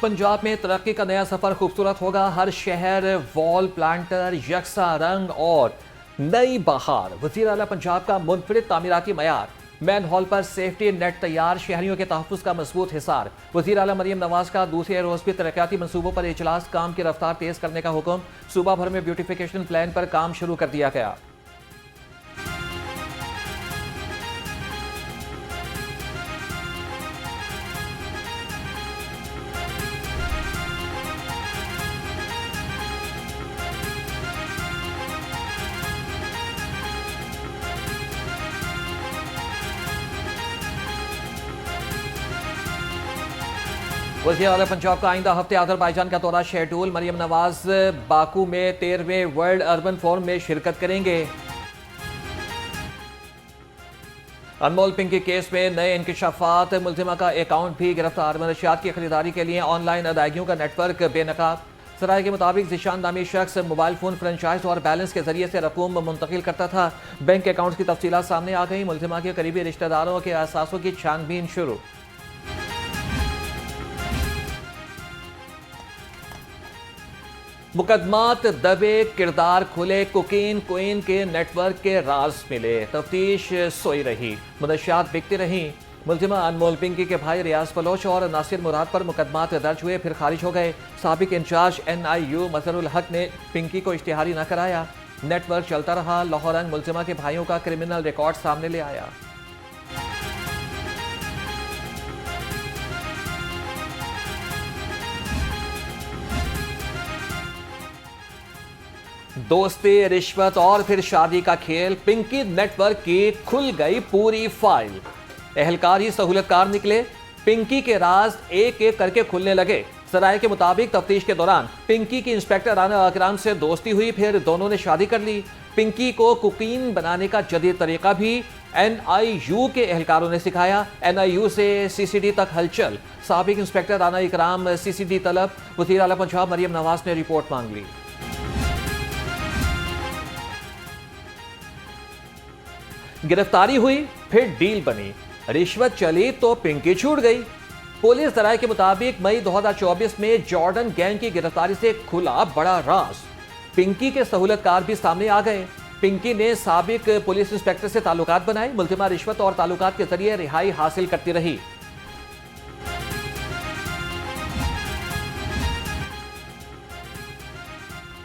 पंजाब में तरक्की का नया सफर खूबसूरत होगा। हर शहर वॉल प्लांटर, यकसा रंग और नई बहार। वज़ीर आला पंजाब का मुनफरिद तामीराती मयार। मैन हॉल पर सेफ्टी नेट तैयार, शहरियों के तहफ़्फ़ुज़ का मजबूत हिसार। वज़ीर आला मरियम नवाज का दूसरे रोज़ भी तरक्याती मनसूबों पर इजलास, काम की रफ्तार तेज करने का हुक्म। सूबा भर में ब्यूटिफिकेशन प्लान पर काम शुरू कर दिया गया। वज़ीर आला पंजाब का आइंदा हफ्ते अज़रबैजान का दौरा शेड्यूल। मरियम नवाज बाकू में 13वें वर्ल्ड अर्बन फोरम में शिरकत करेंगे। अनमोल पिंकी केस में नए इंकशाफात, मुलजिमा का अकाउंट भी गिरफ्तार। मनशियात की खरीदारी के लिए ऑनलाइन अदायगियों का नेटवर्क बेनकाब। सराय के मुताबिक जिशान नामी शख्स मोबाइल फोन फ्रेंचाइज और बैलेंस के जरिए से रकूम मुंतकिल करता था। बैंक अकाउंट की तफसीलात सामने आ गई। मुलजिमा के करीबी रिश्तेदारों के असासों की छानबीन शुरू। मुकदमात दबे, किरदार खुले, कुकीन क्वीन के नेटवर्क के राज मिले। तफ्तीश सोई रही, मनशियात बिकती रही। मुलजिमा अनमोल पिंकी के भाई रियाज बलोच और नासिर मुराद पर मुकदमात दर्ज हुए, फिर खारिज हो गए। साबिक इंचार्ज NIU मजहरुल हक ने पिंकी को इश्तिहारी न कराया। नेटवर्क चलता रहा। लाहौरंग मुलजिमा के भाइयों का क्रिमिनल रिकॉर्ड सामने ले आया। दोस्ती, रिश्वत और फिर शादी का खेल। पिंकी नेटवर्क की खुल गई पूरी फाइल। एहलकार ही सहूलतकार निकले। पिंकी के राज एक एक करके खुलने लगे। सराय के मुताबिक तफ्तीश के दौरान पिंकी की इंस्पेक्टर राना अकराम से दोस्ती हुई, फिर दोनों ने शादी कर ली। पिंकी को कुकीन बनाने का जदीद तरीका भी NIU के एहलकारों ने सिखाया। NIU से CCD तक हलचल। साबिक इंस्पेक्टर राना अकराम CCD तलब। वज़ीर आला पंजाब मरियम नवाज ने रिपोर्ट मांग ली। गिरफ्तारी हुई, फिर डील बनी। रिश्वत चली तो पिंकी छूट गई। पुलिस जराये के मुताबिक मई 2024 में जॉर्डन गैंग की गिरफ्तारी से खुला बड़ा राज। पिंकी के सहूलतकार भी सामने आ गए। पिंकी ने साबिक पुलिस इंस्पेक्टर से ताल्लुकात बनाए। मुल्जिमा रिश्वत और ताल्लुकात के जरिए रिहाई हासिल करती रही।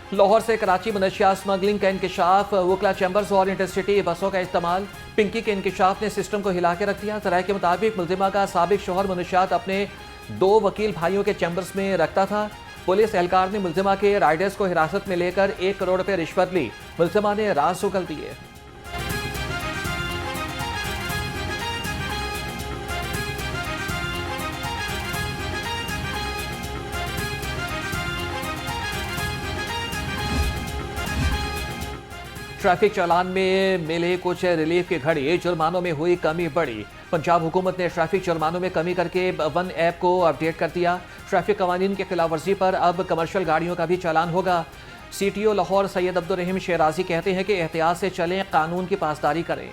लाहौर से कराची मनशियात स्मगलिंग का इंकशाफ, वकला चैम्बर्स और इंटरसिटी बसों का इस्तेमाल। पिंकी के इंकशाफ ने सिस्टम को हिला के रख दिया। सराय के मुताबिक मुलजिमा का साबिक शोहर मनशियात अपने 2 वकील भाइयों के चैम्बर्स में रखता था। पुलिस एहलकार ने मुलजिमा के राइडर्स को हिरासत में लेकर 1 करोड़ रुपए रिश्वत ली। मुलजिमा ने राज उगल दिए। ट्रैफिक चालान में मिले कुछ रिलीफ की घड़ी, जुर्मानों में हुई कमी बढ़ी। पंजाब हुकूमत ने ट्रैफिक जुर्मानों में कमी करके वन ऐप को अपडेट कर दिया। ट्रैफिक कवानीन की खिलाफ वर्जी पर अब कमर्शियल गाड़ियों का भी चालान होगा। CTO लाहौर सैयद अब्दुल रहीम शेराजी कहते हैं कि एहतियात से चलें, कानून की पासदारी करें।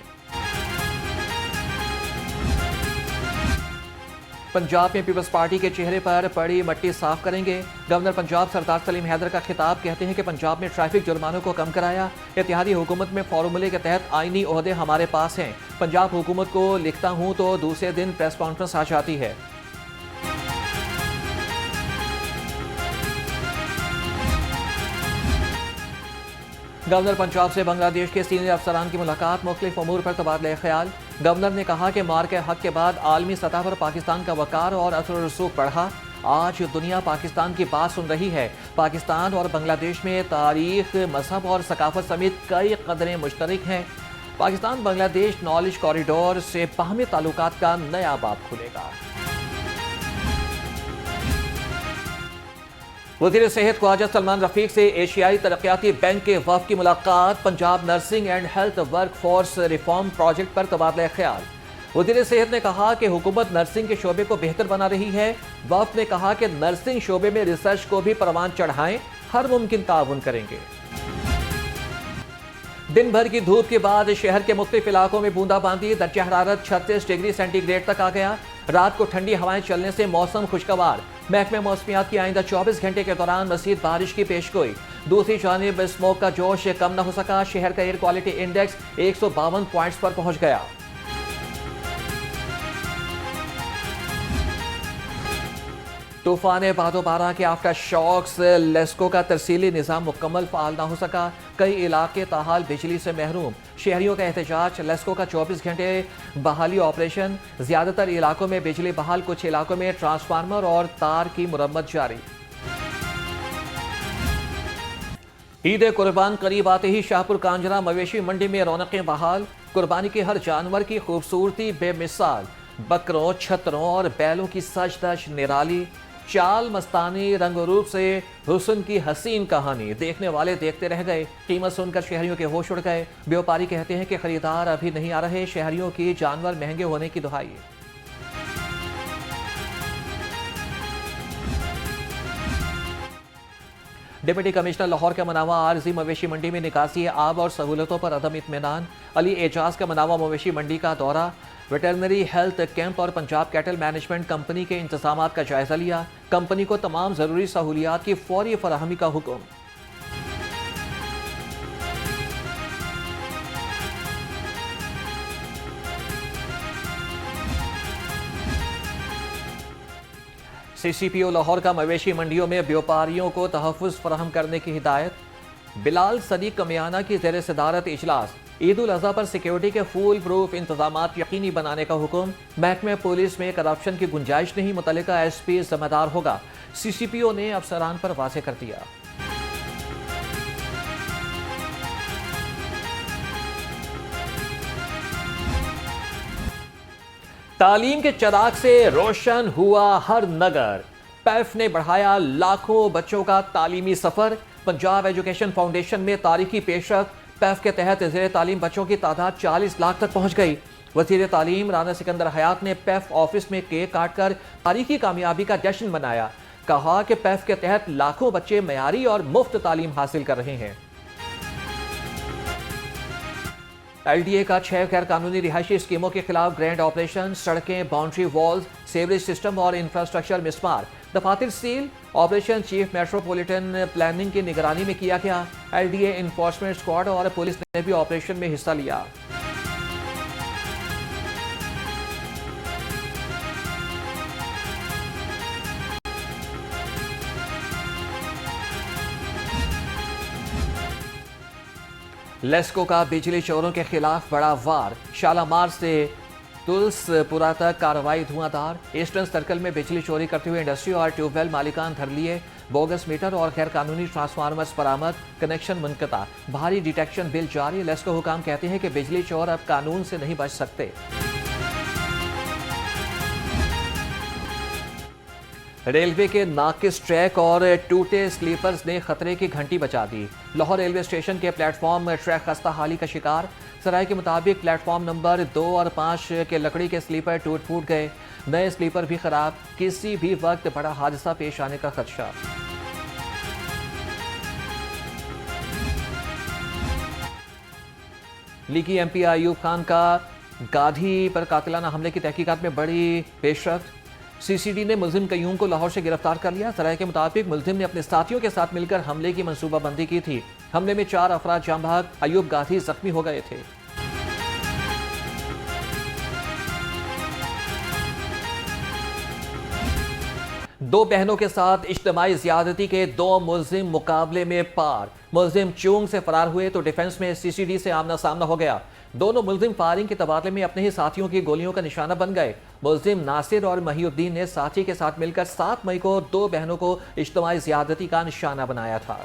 पंजाब में पीपल्स पार्टी के चेहरे पर पड़ी मट्टी साफ करेंगे। गवर्नर पंजाब सरदार सलीम हैदर का खिताब, कहते हैं कि पंजाब में ट्रैफिक जुर्मानों को कम कराया। इत्तेहादी हुकूमत में फार्मूले के तहत आईनी ओहदे हमारे पास हैं। पंजाब हुकूमत को लिखता हूं तो दूसरे दिन प्रेस कॉन्फ्रेंस आ जाती है। गवर्नर पंजाब से बांग्लादेश के सीनियर अफसरान की मुलाकात, मुख्तलिफ अमूर पर तबादला ख्याल। गवर्नर ने कहा कि मार के हक के बाद आलमी सतह पर पाकिस्तान का वकार और असर रसूख बढ़ा। आज दुनिया पाकिस्तान की बात सुन रही है। पाकिस्तान और बांग्लादेश में तारीख, मजहब और सकाफत समेत कई कदरें मुश्तरक हैं। पाकिस्तान बांग्लादेश नॉलेज कॉरिडोर से बाहमी ताल्लुकात का नया बाब खुलेगा। वज़ीर सेहत ख्वाजा सलमान रफीक से एशियाई तरक्याती बैंक के वफ़द की मुलाकात। Punjab nursing and health work force reform project पर तबादला ख्याल। वज़ीर सेहत ने कहा कि हुकूमत नर्सिंग के शोबे को बेहतर बना रही है। वफ़द ने कहा कि नर्सिंग शोबे में रिसर्च को भी परवान चढ़ाएं, हर मुमकिन ताउन करेंगे। दिन भर की धूप के बाद शहर के मुख्तलिफ इलाकों में बूंदाबांदी। दर्जा हरारत 36 डिग्री सेंटीग्रेड तक आ गया। रात को ठंडी हवाएं चलने से मौसम खुशगवार। महकमे मौसमियात की आइंदा 24 घंटे के दौरान मज़ीद बारिश की पेशगोई। दूसरी जानिब स्मोक का जोश कम न हो सका। शहर का एयर क्वालिटी इंडेक्स 152 पॉइंट्स पर पहुंच गया। तूफान बादोबारा के आफ्टर शॉक्स लेस्को का तरसीली निज़ाम मुकम्मल फ़ाल ना हो सका। कई इलाके ताहाल बिजली से महरूम। शहरियों का एहतजाज। लेस्को का 24 घंटे बहाली ऑपरेशन। ज़्यादातर इलाकों में बिजली बहाल, कुछ इलाकों में ट्रांसफार्मर और तार की मुरम्मत जारी। ईद कुर्बान करीब आते ही शाहपुर कांजरा मवेशी मंडी में रौनकें बहाल। कुर्बानी के हर जानवर की खूबसूरती बेमिसाल। बकरों, छतरों और बैलों की सज धज निराली। चाल मस्तानी, रंग रूप से हुस्न की हसीन कहानी। देखने वाले देखते रह गए। कीमत सुनकर शहरियों के होश उड़ गए। व्यापारी कहते हैं कि खरीदार अभी नहीं आ रहे। शहरियों की जानवर महंगे होने की दुहाई। डिप्टी कमिश्नर लाहौर का मनावा आरजी मवेशी मंडी में निकासी आब और सहूलतों पर अदम इत्मीनान। अली एजाज का मनावा मवेशी मंडी का दौरा। वेटरनरी हेल्थ कैंप और पंजाब कैटल मैनेजमेंट कंपनी के इंतजाम का जायजा लिया। कंपनी को तमाम जरूरी सहूलियात की फौरी फराहमी का हुक्म। CCPO लाहौर का मवेशी मंडियों में व्यापारियों को तहफ़्फ़ुज़ फराहम करने की हिदायत। बिलाल सदीक कमियाना की ज़ेर सदारत इजलास। ईद उल अज़हा पर सिक्योरिटी के फुल प्रूफ इंतजामात यकीनी बनाने का हुक्म। महकमे पुलिस में करप्शन की गुंजाइश नहीं, मुतल्लिका SP जिम्मेदार होगा। CCPO ने अफसरान पर वाज़ेह कर दिया। तालीम के चराग से रोशन हुआ हर नगर। पैफ ने बढ़ाया लाखों बच्चों का तालीमी सफर। पंजाब एजुकेशन फाउंडेशन में तारीखी पेशरफ। पैफ के तहत ज़ेर तालीम बच्चों की तादाद 40 लाख तक पहुंच गई। वज़ीर तालीम राना सिकंदर हयात ने पैफ ऑफिस में केक काटकर तारीखी कामयाबी का जश्न मनाया। कहा कि पैफ के तहत लाखों बच्चे मयारी और मुफ्त तालीम हासिल कर रहे हैं। LDA का 6 गैर कानूनी रिहायशी स्कीमों के खिलाफ ग्रैंड ऑपरेशन। सड़कें, बाउंड्री वॉल्स, सेवरेज सिस्टम और इंफ्रास्ट्रक्चर मिसमार। दफातर सील। ऑपरेशन चीफ मेट्रोपॉलिटन प्लानिंग की निगरानी में किया गया। LDA इन्फोर्समेंट स्क्वाड और पुलिस ने भी ऑपरेशन में हिस्सा लिया। लेस्को का बिजली चोरों के खिलाफ बड़ा वार। शालामार से तुलसपुरा तक कार्रवाई धुआंधार। ईस्टर्न सर्कल में बिजली चोरी करते हुए इंडस्ट्री और ट्यूबवेल मालिकान धर लिए। बोगस मीटर और गैर कानूनी ट्रांसफार्मर्स बरामद। कनेक्शन मुनक़ता। भारी डिटेक्शन बिल जारी। लेस्को हुकाम कहते हैं कि बिजली चोर अब कानून से नहीं बच सकते। रेलवे के नाकिस ट्रैक और टूटे स्लीपर्स ने खतरे की घंटी बजा दी। लाहौर रेलवे स्टेशन के प्लेटफॉर्म ट्रैक खस्ता हाली का शिकार। सराय के मुताबिक प्लेटफॉर्म नंबर 2 और 5 के लकड़ी के स्लीपर टूट फूट गए। नए स्लीपर भी खराब। किसी भी वक्त बड़ा हादसा पेश आने का खदशा। लीगी MP अयूब खान का गाधी पर कातिलाना हमले की तहकीकात में बड़ी पेशरफ्त। CCD ने मुलजिम कयूम को लाहौर से गिरफ्तार कर लिया। सराय के मुताबिक मुलजिम ने अपने साथियों के साथ मिलकर हमले की मंसूबाबंदी की थी। हमले में 4 अफराद जाम भाग। अयूब गाधी जख्मी हो गए थे। दो बहनों के साथ इज्तिमाई ज़्यादती के 2 मुलजिम मुकाबले में पार। मुलजिम चूंग से फरार हुए तो डिफेंस में CCD से आमना सामना हो गया। दोनों मुलजिम फायरिंग के तबादले में अपने ही साथियों की गोलियों का निशाना बन गए। मुलजिम नासिर और महिउद्दीन ने साथी के साथ मिलकर 7 मई को 2 बहनों को इज्तिमाई ज़्यादती का निशाना बनाया था।